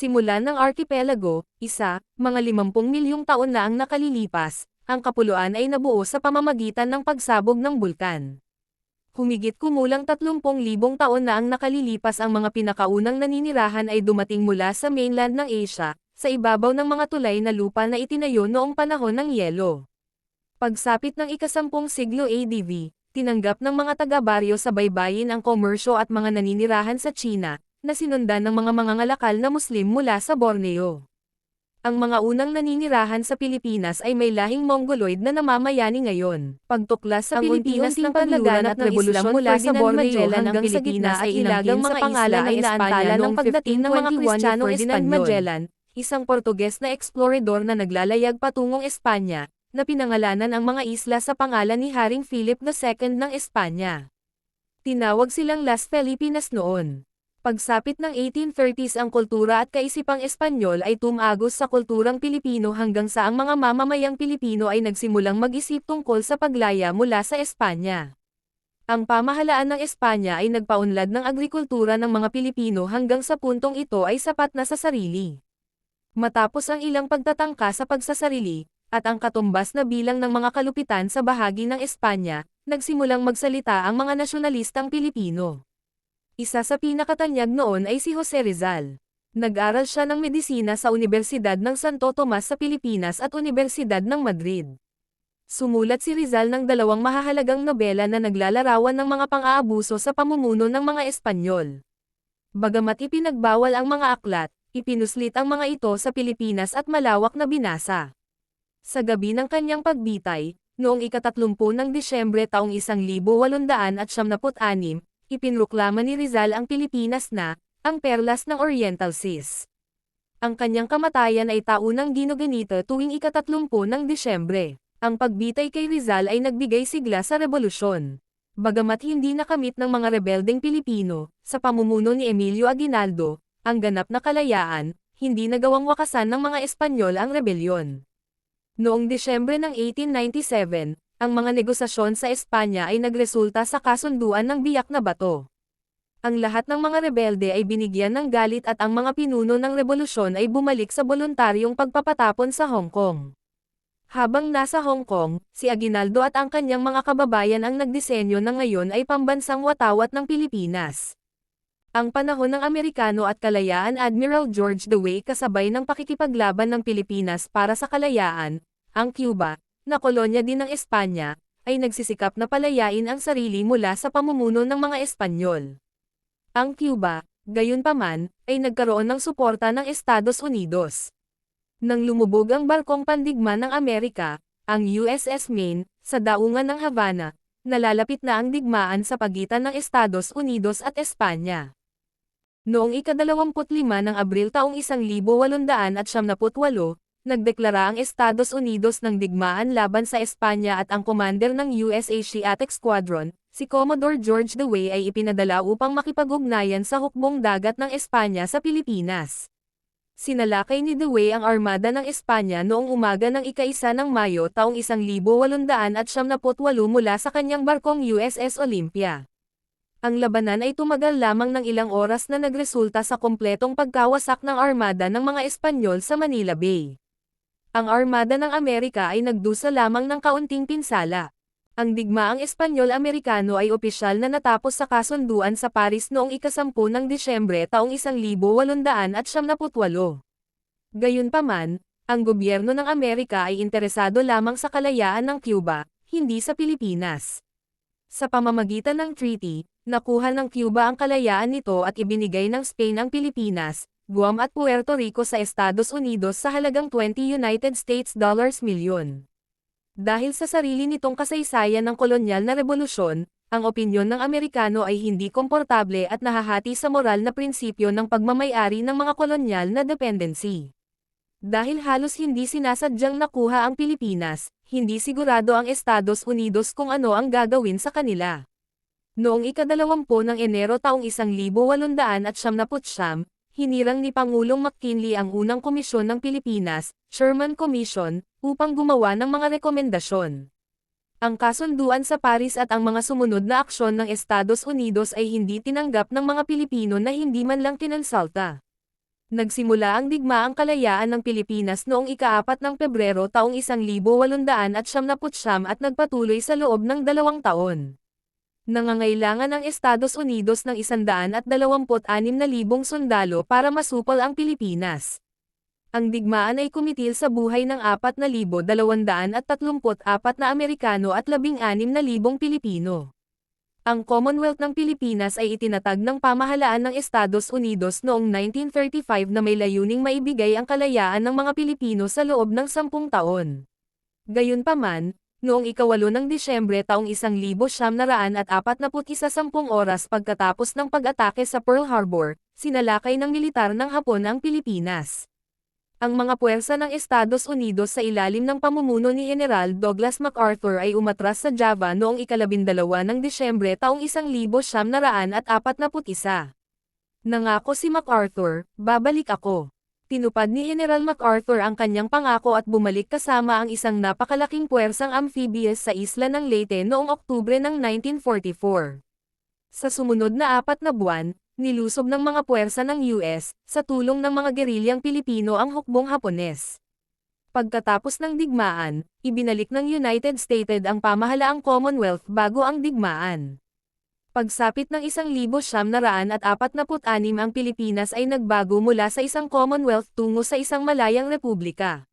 Simula ng archipelago, mga 50 milyong taon na ang nakalilipas, ang kapuluan ay nabuo sa pamamagitan ng pagsabog ng bulkan. Humigit kumulang 30,000 taon na ang nakalilipas, ang mga pinakaunang naninirahan ay dumating mula sa mainland ng Asia, sa ibabaw ng mga tulay na lupa na itinayo noong panahon ng yelo. Pagsapit ng ika-10 siglo ADV, tinanggap ng mga taga-baryo sa baybayin ang komersyo at mga naninirahan sa China, na sinundan ng mga mangangalakal na Muslim mula sa Borneo. Ang mga unang naninirahan sa Pilipinas ay may lahing Mongoloid na namamayani ngayon. Pagtuklas sa Pilipinas ng paglaganap ng Islam mula sa Borneo hanggang sa gitna ay hilagang mga pangalan ay naantala ng pagdating ng mga Kristiyanong Espanyol. Isang Portuges na eksplorador na naglalayag patungong Espanya, na pinangalanan ang mga isla sa pangalan ni Haring Philip II ng Espanya. Tinawag silang Las Filipinas noon. Pagsapit ng 1830s, ang kultura at kaisipang Espanyol ay tumagos sa kulturang Pilipino hanggang sa ang mga mamamayang Pilipino ay nagsimulang mag-isip tungkol sa paglaya mula sa Espanya. Ang pamahalaan ng Espanya ay nagpaunlad ng agrikultura ng mga Pilipino hanggang sa puntong ito ay sapat na sa sarili. Matapos ang ilang pagtatangka sa pagsasarili, at ang katumbas na bilang ng mga kalupitan sa bahagi ng Espanya, nagsimulang magsalita ang mga nasyonalistang Pilipino. Isa sa pinakatanyag noon ay si Jose Rizal. Nag-aral siya ng medisina sa Universidad ng Santo Tomas sa Pilipinas at Universidad ng Madrid. Sumulat si Rizal ng 2 mahahalagang nobela na naglalarawan ng mga pang-aabuso sa pamumuno ng mga Espanyol. Bagamat ipinagbawal ang mga aklat, ipinuslit ang mga ito sa Pilipinas at malawak na binasa. Sa gabi ng kanyang pagbitay, noong ika-30 ng Disyembre taong 1876, ipinroklama ni Rizal ang Pilipinas na, ang perlas ng Oriental Seas. Ang kanyang kamatayan ay taunang ginoganito tuwing ika-30 ng Disyembre. Ang pagbitay kay Rizal ay nagbigay sigla sa rebolusyon. Bagamat hindi nakamit ng mga rebeldeng Pilipino, sa pamumuno ni Emilio Aguinaldo, ang ganap na kalayaan, hindi nagawang wakasan ng mga Espanyol ang rebelyon. Noong Disyembre ng 1897, ang mga negosasyon sa Espanya ay nagresulta sa kasunduan ng Biak na Bato. Ang lahat ng mga rebelde ay binigyan ng galit at ang mga pinuno ng rebolusyon ay bumalik sa voluntaryong pagpapatapon sa Hong Kong. Habang nasa Hong Kong, si Aguinaldo at ang kanyang mga kababayan ang nagdisenyo na ngayon ay pambansang watawat ng Pilipinas. Ang panahon ng Amerikano at kalayaan, Admiral George Dewey kasabay ng pakikipaglaban ng Pilipinas para sa kalayaan, ang Cuba, na kolonya din ng Espanya, ay nagsisikap na palayain ang sarili mula sa pamumuno ng mga Espanyol. Ang Cuba, gayunpaman, ay nagkaroon ng suporta ng Estados Unidos. Nang lumubog ang barkong pandigma ng Amerika, ang USS Maine, sa daungan ng Havana, nalalapit na ang digmaan sa pagitan ng Estados Unidos at Espanya. Noong ika-25 ng Abril taong 1878, nagdeklara ang Estados Unidos ng digmaan laban sa Espanya at ang commander ng US Asiatic Squadron, si Commodore George Dewey ay ipinadala upang makipag-ugnayan sa hukbong dagat ng Espanya sa Pilipinas. Sinalakay ni Dewey ang armada ng Espanya noong umaga ng ika-1 ng Mayo taong 1878 mula sa kanyang barkong USS Olympia. Ang labanan ay tumagal lamang ng ilang oras na nagresulta sa kompletong pagkawasak ng armada ng mga Espanyol sa Manila Bay. Ang armada ng Amerika ay nagdusa lamang ng kaunting pinsala. Ang digmaang Espanyol-Amerikano ay opisyal na natapos sa kasunduan sa Paris noong ika-10 ng Disyembre taong 1878. Gayunpaman, ang gobyerno ng Amerika ay interesado lamang sa kalayaan ng Cuba, hindi sa Pilipinas. Sa pamamagitan ng treaty, nakuha ng Cuba ang kalayaan nito at ibinigay ng Spain ang Pilipinas, Guam at Puerto Rico sa Estados Unidos sa halagang $20 milyon. Dahil sa sarili nitong kasaysayan ng kolonyal na rebolusyon, ang opinyon ng Amerikano ay hindi komportable at nahahati sa moral na prinsipyo ng pagmamay-ari ng mga kolonyal na dependency. Dahil halos hindi sinasadyang nakuha ang Pilipinas, hindi sigurado ang Estados Unidos kung ano ang gagawin sa kanila. Noong ika-20 ng Enero taong 1879, hinirang ni Pangulong McKinley ang unang komisyon ng Pilipinas, Sherman Commission, upang gumawa ng mga rekomendasyon. Ang kasunduan sa Paris at ang mga sumunod na aksyon ng Estados Unidos ay hindi tinanggap ng mga Pilipino na hindi man lang kinonsulta. Nagsimula ang digmaang kalayaan ng Pilipinas noong ika-4 ng Pebrero taong 1879 at nagpatuloy sa loob ng 2 taon. Nangangailangan ang Estados Unidos ng 126,000 sundalo para masupol ang Pilipinas. Ang digmaan ay kumitil sa buhay ng 4,234 na Amerikano at 16,000 Pilipino. Ang Commonwealth ng Pilipinas ay itinatag ng pamahalaan ng Estados Unidos noong 1935 na may layuning maibigay ang kalayaan ng mga Pilipino sa loob ng 10 taon. Gayunpaman, noong ika-8 ng Disyembre taong 1941 10 oras pagkatapos ng pag-atake sa Pearl Harbor, sinalakay ng militar ng Hapon ang Pilipinas. Ang mga puwersa ng Estados Unidos sa ilalim ng pamumuno ni General Douglas MacArthur ay umatras sa Java noong ika-12 ng Disyembre taong 1941. Nangako si MacArthur, babalik ako. Tinupad ni General MacArthur ang kanyang pangako at bumalik kasama ang isang napakalaking puwersang amphibious sa isla ng Leyte noong Oktubre ng 1944. Sa sumunod na 4 na buwan, nilusob ng mga puwersa ng US, sa tulong ng mga gerilyang Pilipino ang hukbong Hapones. Pagkatapos ng digmaan, ibinalik ng United States ang pamahalaang Commonwealth bago ang digmaan. Pagsapit ng 1946 ang Pilipinas ay nagbago mula sa isang Commonwealth tungo sa isang malayang republika.